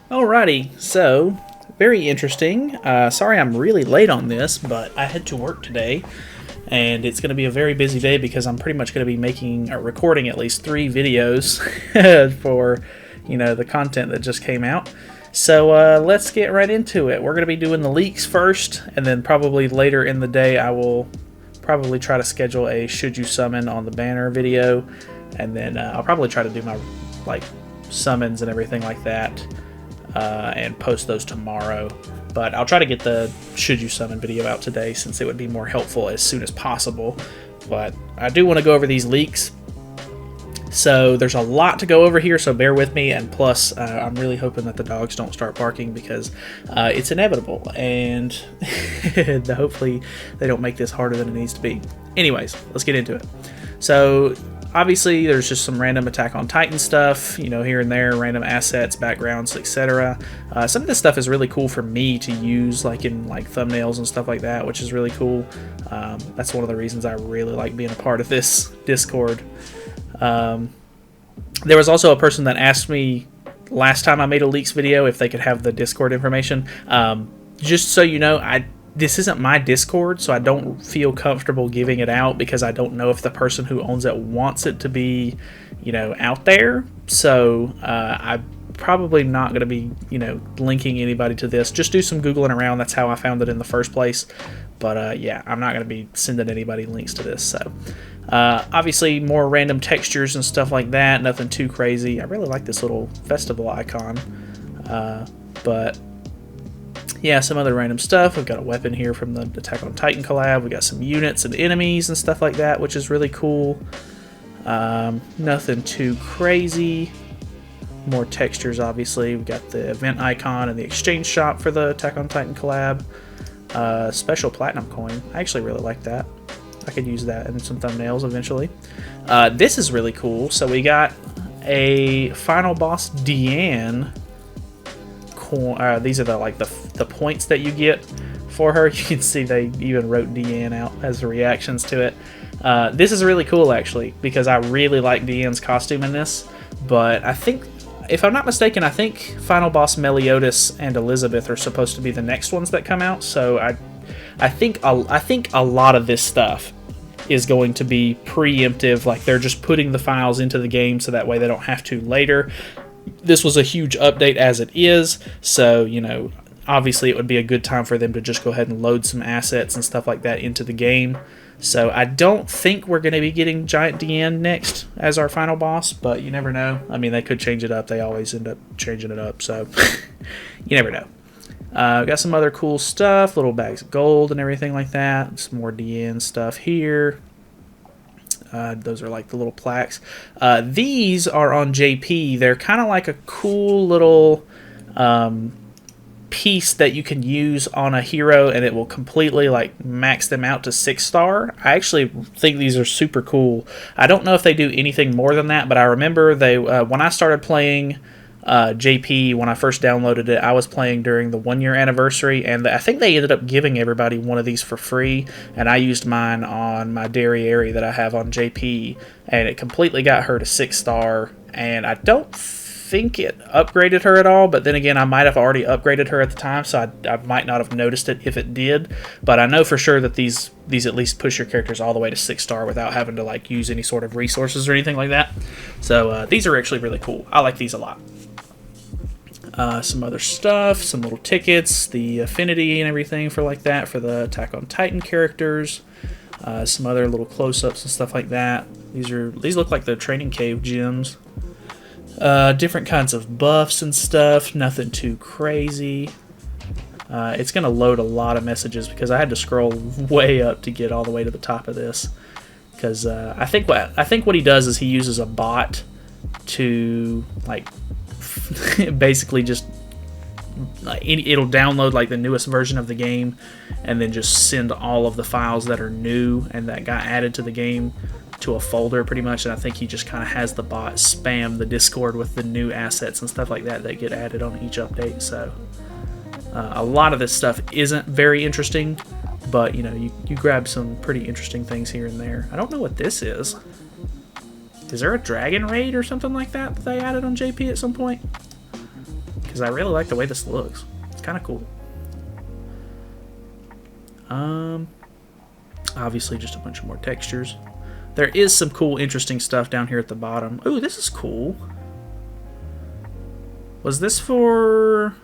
Alrighty, so very interesting. Sorry I'm really late on this, but I had to work today, and it's going to be a very busy day because I'm pretty much going to be making or recording at least 3 videos for the content that just came out. So let's get right into it. We're going to be doing the leaks first, and then probably later in the day I will probably try to schedule a should you summon on the banner video, and then I'll probably try to do my summons and everything like that. And post those tomorrow. But I'll try to get the should you summon video out today since it would be more helpful as soon as possible. But I do want to go over these leaks. So there's a lot to go over here, so bear with me. And plus, I'm really hoping that the dogs don't start barking because it's inevitable. And hopefully they don't make this harder than it needs to be. Anyways, let's get into it. So obviously, there's just some random Attack on Titan stuff, here and there, random assets, backgrounds, etc. Some of this stuff is really cool for me to use, in thumbnails and stuff like that, which is really cool. That's one of the reasons I really like being a part of this Discord. There was also a person that asked me last time I made a leaks video if they could have the Discord information. Just so you know, this isn't my Discord, so I don't feel comfortable giving it out because I don't know if the person who owns it wants it to be, out there. So I'm probably not going to be, linking anybody to this. Just do some Googling around. That's how I found it in the first place. But yeah, I'm not going to be sending anybody links to this. So obviously more random textures and stuff like that. Nothing too crazy. I really like this little festival icon. But yeah, some other random stuff. We've got a weapon here from the Attack on Titan collab. We got some units and enemies and stuff like that, which is really cool. Nothing too crazy. More textures, obviously. We've got the event icon and the exchange shop for the Attack on Titan collab. Special platinum coin. I actually really like that. I could use that in some thumbnails eventually. This is really cool. So we got a final boss Deanne. These are the points that you get for her. You can see they even wrote Deanne out as the reactions to it. This is really cool actually because I really like Deanne's costume in this. But I think, if I'm not mistaken, I think final boss Meliotis and Elizabeth are supposed to be the next ones that come out. So I think a lot of this stuff is going to be preemptive. Like they're just putting the files into the game so that way they don't have to later. This was a huge update as it is, so obviously it would be a good time for them to just go ahead and load some assets and stuff like that into the game. So I don't think we're going to be getting Giant Deanne next as our final boss, but you never know. I mean, they could change it up. They always end up changing it up, so you never know. Got some other cool stuff, little bags of gold and everything like that. Some more Deanne stuff here. Those are like the little plaques. These are on JP. They're kind of like a cool little piece that you can use on a hero, and it will completely max them out to 6-star. I actually think these are super cool. I don't know if they do anything more than that, but I remember they when I started playing JP, when I first downloaded it, I was playing during the 1-year anniversary, and I think they ended up giving everybody one of these for free, and I used mine on my Derriere that I have on JP, and it completely got her to 6-star, and I don't think it upgraded her at all, but then again, I might have already upgraded her at the time, so I might not have noticed it if it did, but I know for sure that these at least push your characters all the way to 6-star without having to use any sort of resources or anything like that. So these are actually really cool. I like these a lot. Some other stuff, some little tickets, the affinity and everything for that for the Attack on Titan characters. Some other little close-ups and stuff like that. These look like the training cave gems. Different kinds of buffs and stuff. Nothing too crazy. It's gonna load a lot of messages because I had to scroll way up to get all the way to the top of this. Because I think what he does is he uses a bot to basically just it'll download the newest version of the game and then just send all of the files that are new and that got added to the game to a folder pretty much, and I think he just kind of has the bot spam the Discord with the new assets and stuff like that get added on each update. So a lot of this stuff isn't very interesting, but you grab some pretty interesting things here and there. I don't know what this is. Is there a dragon raid or something like that they added on JP at some point? because I really like the way this looks. It's kind of cool. Obviously just a bunch of more textures. There is some cool, interesting stuff down here at the bottom. Ooh, this is cool. Was this for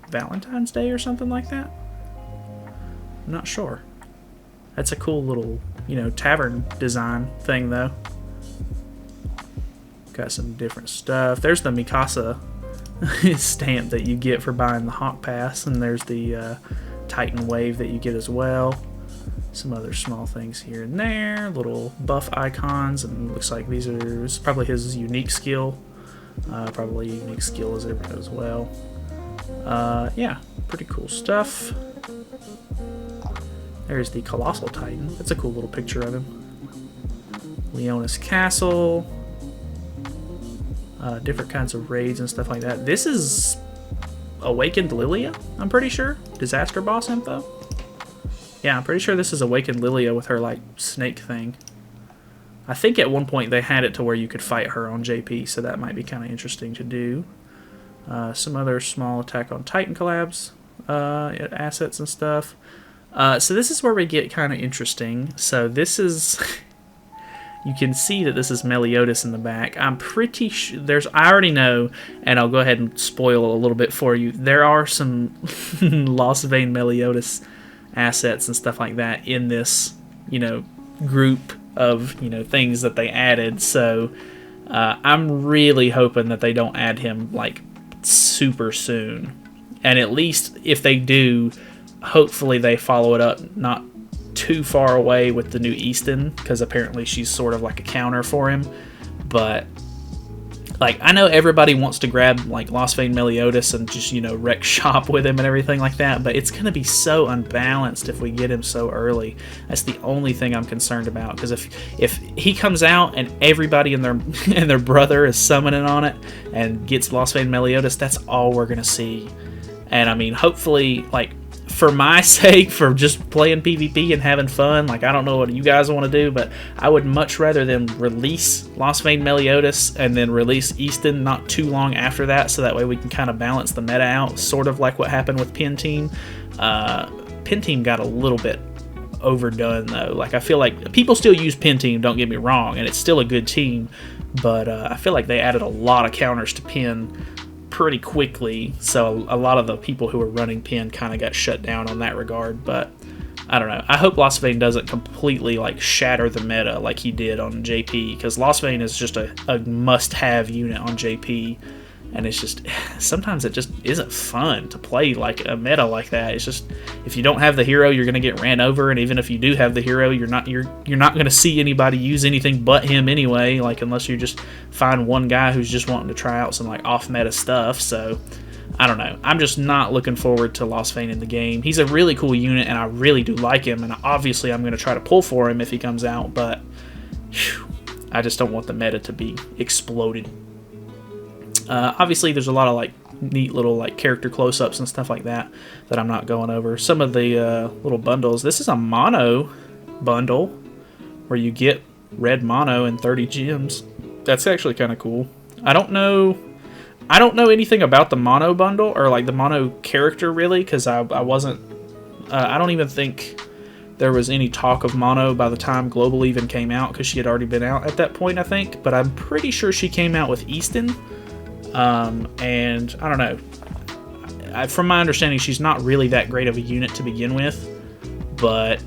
Valentine's Day or something like that? I'm not sure. That's a cool little, you know, tavern design thing, though. Got some different stuff. There's the Mikasa stamp that you get for buying the Hawk Pass, and there's the Titan Wave that you get as well. Some other small things here and there, little buff icons, and it looks like this is probably his unique skill. Probably a unique skill as well. Yeah, pretty cool stuff. There's the Colossal Titan. That's a cool little picture of him. Leonis Castle. Different kinds of raids and stuff like that. This is Awakened Lilia, I'm pretty sure. Disaster Boss info. Yeah, I'm pretty sure this is Awakened Lilia with her, like, snake thing. I think at one point they had it to where you could fight her on JP, so that might be kind of interesting to do. Some other small Attack on Titan collabs, assets and stuff. So this is where we get kind of interesting. So this is... You can see that this is Meliotis in the back. I'm pretty sure I already know, and I'll go ahead and spoil a little bit for you. There are some Lost Vein Meliotis assets and stuff like that in this, you know, group of, you know, things that they added. So I'm really hoping that they don't add him like super soon. And at least if they do, hopefully they follow it up not too far away with the new Easton, because apparently she's sort of like a counter for him. But like, I know everybody wants to grab like Lost Vein Meliotis and just, you know, wreck shop with him and everything like that, but it's gonna be so unbalanced if we get him so early. That's the only thing I'm concerned about, because if he comes out and everybody and their brother is summoning on it and gets Lost Vein Meliotis, that's all we're gonna see. And I mean, hopefully, like, for my sake, for just playing PvP and having fun, like, I don't know what you guys want to do, but I would much rather them release Lost Vein Meliotis and then release Easton not too long after that, so that way we can kind of balance the meta out, sort of like what happened with Pen Team. Pen Team got a little bit overdone, though. Like, I feel like people still use Pen Team, don't get me wrong, and it's still a good team, but I feel like they added a lot of counters to Pen pretty quickly, so a lot of the people who were running Pen kind of got shut down on that regard. But I don't know. I hope Lost Vein doesn't completely like shatter the meta like he did on JP, because Lost Vein is just a must-have unit on JP, and it's just, sometimes it just isn't fun to play like a meta like that. It's just, if you don't have the hero, you're gonna get ran over, and even if you do have the hero, you're not gonna see anybody use anything but him anyway, like, unless you just find one guy who's just wanting to try out some like off meta stuff. So I don't know. I'm just not looking forward to Lost Vein in the game. He's a really cool unit, and I really do like him, and obviously I'm gonna try to pull for him if he comes out, but whew, I just don't want the meta to be exploded. Obviously, there's a lot of like neat little like character close-ups and stuff like that that I'm not going over. Some of the little bundles. This is a mono bundle where you get red mono and 30 gems. That's actually kind of cool. I don't know anything about the mono bundle or like the mono character really, because I wasn't. I don't even think there was any talk of mono by the time Global even came out, because she had already been out at that point, I think. But I'm pretty sure she came out with Easton. And I don't know. From my understanding, she's not really that great of a unit to begin with, but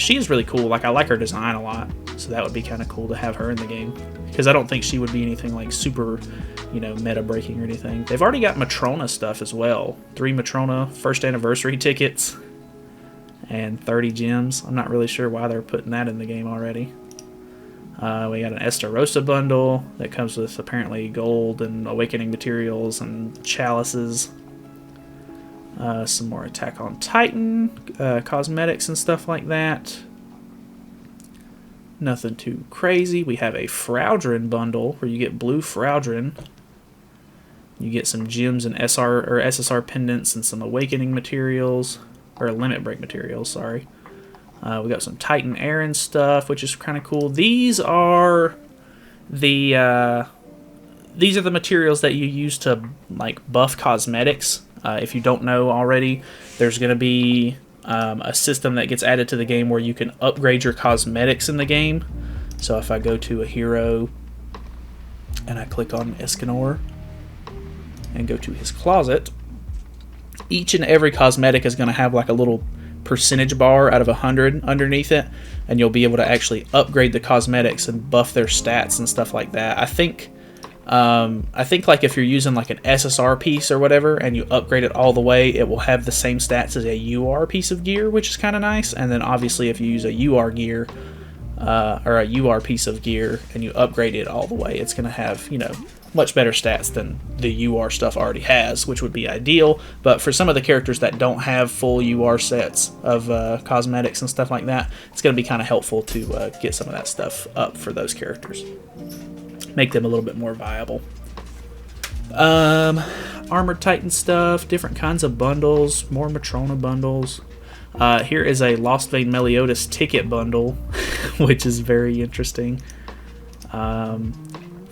she is really cool. Like, I like her design a lot, so that would be kind of cool to have her in the game, because I don't think she would be anything like super, you know, meta breaking or anything. They've already got Matrona stuff as well. 3 Matrona first anniversary tickets and 30 gems. I'm not really sure why they're putting that in the game already. We got an Estarossa bundle that comes with apparently gold and awakening materials and chalices. Some more Attack on Titan, cosmetics and stuff like that. Nothing too crazy. We have a Fraudrin bundle where you get blue Fraudrin. You get some gems and SSR pendants and some awakening materials, or limit break materials, sorry. We got some Titan Aaron stuff, which is kind of cool. These are the these are the materials that you use to like buff cosmetics. If you don't know already, there's going to be a system that gets added to the game where you can upgrade your cosmetics in the game. So if I go to a hero and I click on Escanor and go to his closet, each and every cosmetic is going to have like a little percentage bar out of 100 underneath it, and you'll be able to actually upgrade the cosmetics and buff their stats and stuff like that. I think like if you're using like an SSR piece or whatever and you upgrade it all the way, it will have the same stats as a UR piece of gear, which is kind of nice. And then obviously if you use a UR gear or a UR piece of gear and you upgrade it all the way, it's going to have, you know, much better stats than the UR stuff already has, which would be ideal. But for some of the characters that don't have full UR sets of cosmetics and stuff like that, it's going to be kind of helpful to get some of that stuff up for those characters. Make them a little bit more viable. Armored Titan stuff, different kinds of bundles, more Matrona bundles. Here is a Lost Vein Meliotis ticket bundle, which is very interesting.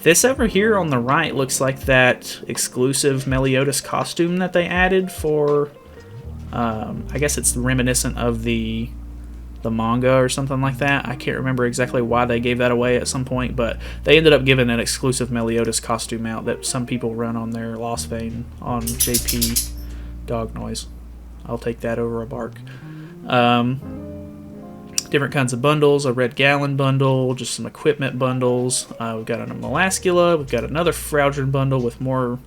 This over here on the right looks like that exclusive Meliotis costume that they added for, I guess it's reminiscent of the manga or something like that. I can't remember exactly why they gave that away at some point, but they ended up giving an exclusive Meliotis costume out that some people run on their Lost Vein on JP Dog Noise. I'll take that over a bark. Different kinds of bundles, a Red Gallon bundle, just some equipment bundles. We've got a Molascula, we've got another Fraudrin bundle with more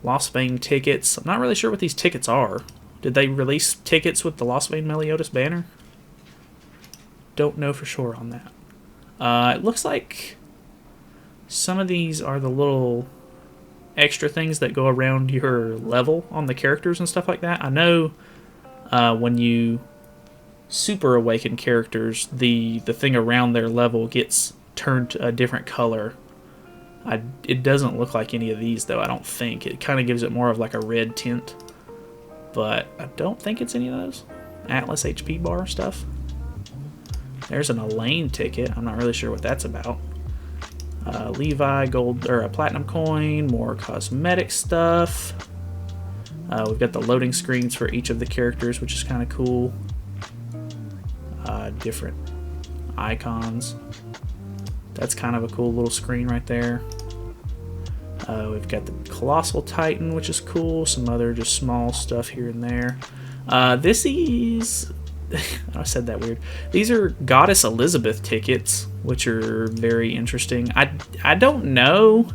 Lost Vein tickets. I'm not really sure what these tickets are. Did they release tickets with the Lost Vein Meliotis banner? Don't know for sure on that. It looks like some of these are the little extra things that go around your level on the characters and stuff like that. I know when you super awaken characters, the thing around their level gets turned to a different color. It doesn't look like any of these though, I don't think. It kind of gives it more of like a red tint, but I don't think it's any of those. Atlas HP bar stuff. There's an Elaine ticket. I'm not really sure what that's about. Levi gold or a platinum coin, more cosmetic stuff. We've got the loading screens for each of the characters, which is kind of cool. Different icons. That's kind of a cool little screen right there. We've got the Colossal Titan, which is cool. Some other just small stuff here and there. This is... I said that weird. These are Goddess Elizabeth tickets, which are very interesting. I don't know.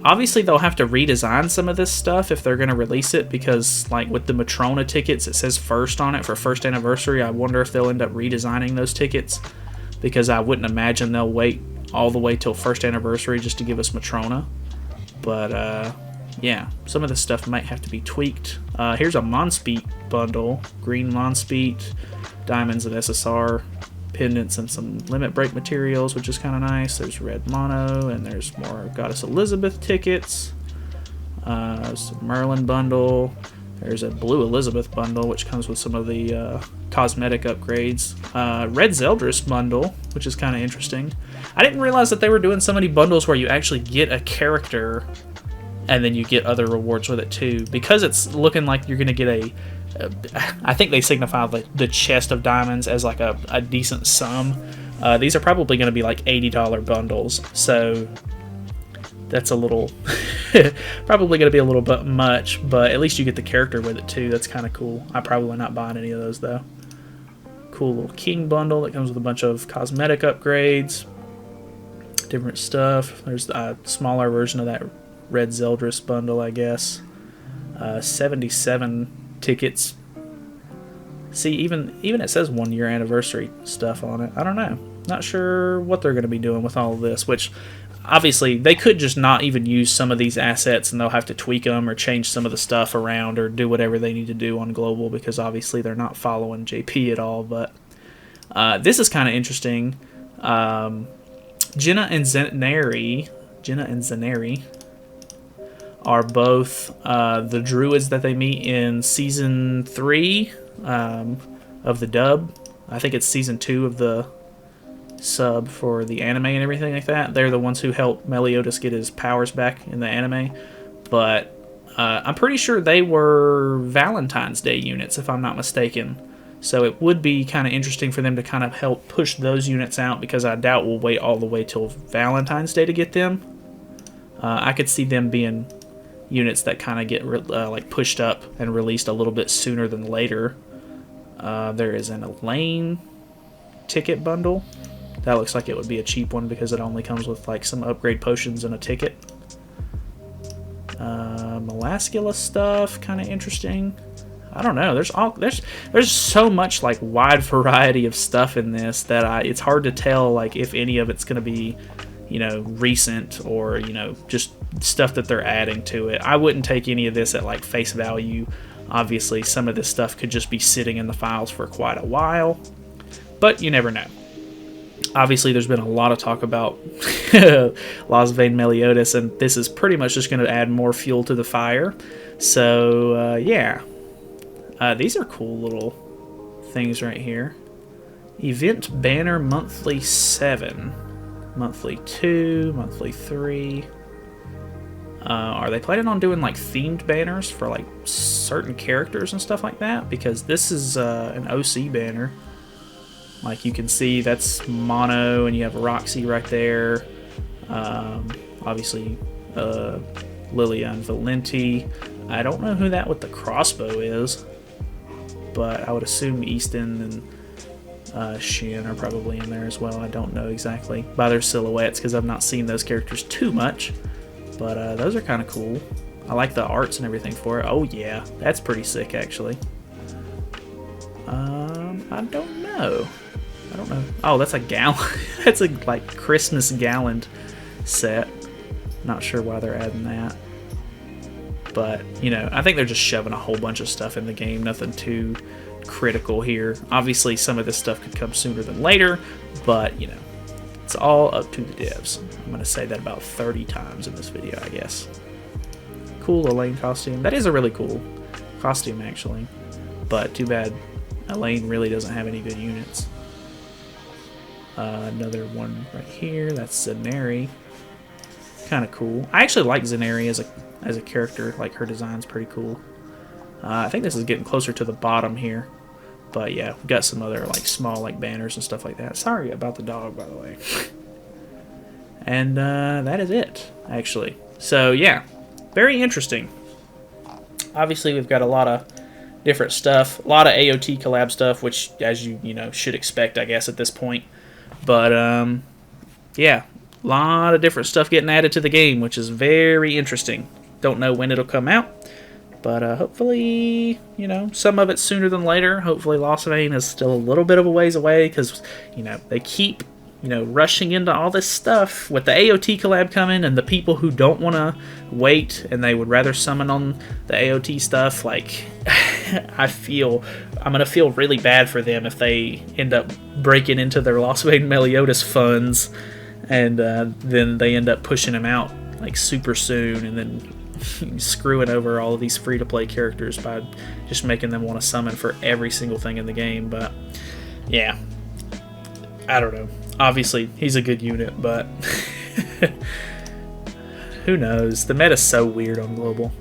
Obviously, they'll have to redesign some of this stuff if they're going to release it, because like with the Matrona tickets, it says first on it for first anniversary. I wonder if they'll end up redesigning those tickets, because I wouldn't imagine they'll wait all the way till first anniversary just to give us Matrona. But yeah, some of this stuff might have to be tweaked. Here's a Monspeet bundle, green Monspeet, diamonds and SSR pendants and some limit break materials, which is kind of nice. There's red mono, and there's more Goddess Elizabeth tickets. Some Merlin bundle. There's a blue Elizabeth bundle, which comes with some of the cosmetic upgrades. Red Zeldris bundle, which is kind of interesting. I didn't realize that they were doing so many bundles where you actually get a character and then you get other rewards with it too. Because it's looking like you're going to get I think they signify the chest of diamonds as like a decent sum. These are probably going to be like $80 bundles, so that's a little probably going to be a little bit much, but at least you get the character with it too. That's kind of cool. I'm probably not buying any of those though. Cool little king bundle that comes with a bunch of cosmetic upgrades, different stuff. There's a smaller version of that Red Zeldris bundle, I guess. 77 tickets. See, even it says 1 year anniversary stuff on it. I don't know. Not sure what they're going to be doing with all of this, which obviously they could just not even use some of these assets and they'll have to tweak them or change some of the stuff around or do whatever they need to do on global, because obviously they're not following JP at all. But this is kind of interesting. Jenna and Zenari are both the druids that they meet in season 3 of the dub. I think it's season 2 of the sub for the anime and everything like that. They're the ones who helped Meliotis get his powers back in the anime. But I'm pretty sure they were Valentine's Day units, if I'm not mistaken. So it would be kind of interesting for them to kind of help push those units out, because I doubt we'll wait all the way till Valentine's Day to get them. I could see them being units that kind of get like pushed up and released a little bit sooner than later. There is an Elaine ticket bundle. That looks like it would be a cheap one because it only comes with like some upgrade potions and a ticket. Melascula stuff, kind of interesting. I don't know. There's so much like wide variety of stuff in this that it's hard to tell like if any of it's going to be, you know, recent or, you know, just stuff that they're adding to it. I wouldn't take any of this at like face value. Obviously, some of this stuff could just be sitting in the files for quite a while, but you never know. Obviously, there's been a lot of talk about Lost Vein Meliotis, and this is pretty much just going to add more fuel to the fire. So, yeah. These are cool little things right here. Event Banner Monthly 7. Monthly 2. Monthly 3. Are they planning on doing like themed banners for like certain characters and stuff like that? Because this is an OC banner. Like you can see that's Mono, and you have Roxy right there. Obviously Lilia and Valenti. I don't know who that with the crossbow is, but I would assume Easton and Shin are probably in there as well. I don't know exactly by their silhouettes because I've not seen those characters too much. But those are kind of cool. I like the arts and everything for it. Oh yeah, that's pretty sick actually. I don't know. Oh, that's a gallon. That's a like Christmas gallon set. Not sure why they're adding that. But, you know, I think they're just shoving a whole bunch of stuff in the game. Nothing too critical here. Obviously, some of this stuff could come sooner than later, but, you know, it's all up to the devs. I'm going to say that about 30 times in this video, I guess. Cool Elaine costume. That is a really cool costume, actually. But too bad Elaine really doesn't have any good units. Another one right here. That's Zenari. Kind of cool. I actually like Zenari as a character. Like her design's pretty cool. I think this is getting closer to the bottom here. But yeah, we've got some other like small like banners and stuff like that. Sorry about the dog, by the way. And that is it, actually. So yeah, very interesting. Obviously, we've got a lot of different stuff. A lot of AoT collab stuff, which, as you know, should expect, I guess, at this point. But yeah, a lot of different stuff getting added to the game, which is very interesting. Don't know when it'll come out, but hopefully, you know, some of it sooner than later. Hopefully Lost Vein is still a little bit of a ways away because, you know, they keep, you know, rushing into all this stuff with the AoT collab coming, and the people who don't want to wait and they would rather summon on the AoT stuff, like, I'm going to feel really bad for them if they end up breaking into their Lost Vein Meliotis funds and then they end up pushing them out like super soon and then screwing over all of these free-to-play characters by just making them want to summon for every single thing in the game. But yeah, I don't know. Obviously, he's a good unit, but who knows? The meta's so weird on Global.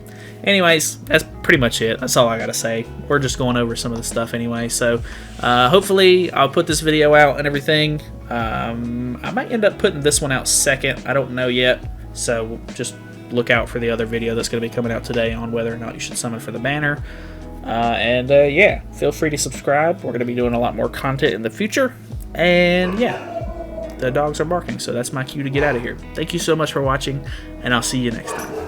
Anyways, that's pretty much it. That's all I gotta say. We're just going over some of the stuff anyway. So hopefully I'll put this video out and everything. I might end up putting this one out second. I don't know yet. So just look out for the other video that's going to be coming out today on whether or not you should summon for the banner. Yeah, feel free to subscribe. We're going to be doing a lot more content in the future. And yeah, the dogs are barking, so that's my cue to get out of here. Thank you so much for watching, and I'll see you next time.